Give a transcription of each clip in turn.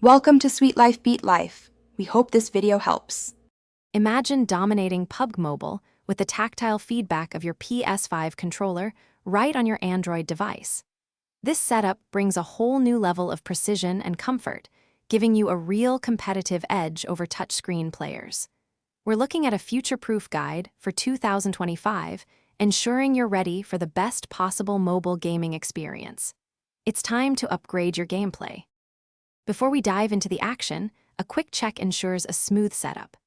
Welcome to Sweet Life Beat Life. We hope this video helps. Imagine dominating PUBG Mobile with the tactile feedback of your PS5 controller right on your Android device. This setup brings a whole new level of precision and comfort, giving you a real competitive edge over touchscreen players. We're looking at a future-proof guide for 2025, ensuring you're ready for the best possible mobile gaming experience. It's time to upgrade your gameplay. Before we dive into the action, a quick check ensures a smooth setup.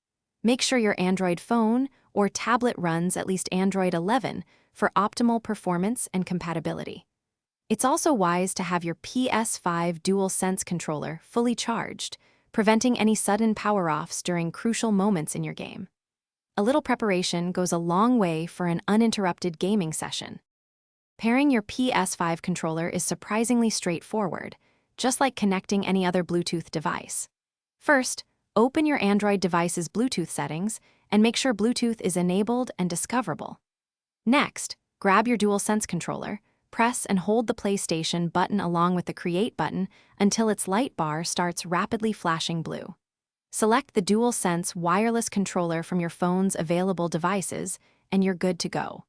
Make sure your Android phone or tablet runs at least Android 11 for optimal performance and compatibility. It's also wise to have your PS5 DualSense controller fully charged, preventing any sudden power-offs during crucial moments in your game. A little preparation goes a long way for an uninterrupted gaming session. Pairing your PS5 controller is surprisingly straightforward, just like connecting any other Bluetooth device. First, open your Android device's Bluetooth settings and make sure Bluetooth is enabled and discoverable. Next, grab your DualSense controller, press and hold the PlayStation button along with the Create button until its light bar starts rapidly flashing blue. Select the DualSense wireless controller from your phone's available devices, and you're good to go.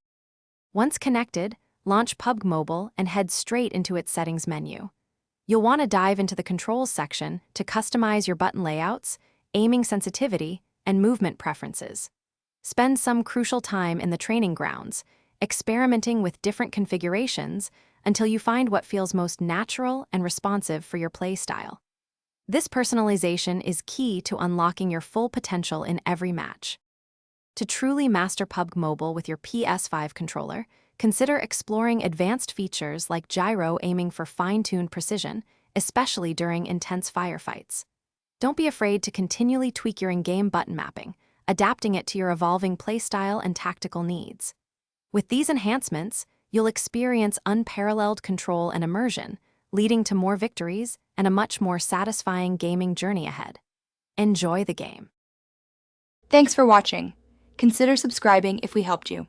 Once connected, launch PUBG Mobile and head straight into its settings menu. You'll want to dive into the controls section to customize your button layouts, aiming sensitivity, and movement preferences. Spend some crucial time in the training grounds, experimenting with different configurations until you find what feels most natural and responsive for your playstyle. This personalization is key to unlocking your full potential in every match. To truly master PUBG Mobile with your PS5 controller, consider exploring advanced features like gyro aiming for fine-tuned precision, especially during intense firefights. Don't be afraid to continually tweak your in-game button mapping, adapting it to your evolving playstyle and tactical needs. With these enhancements, you'll experience unparalleled control and immersion, leading to more victories and a much more satisfying gaming journey ahead. Enjoy the game. Thanks for watching. Consider subscribing if we helped you.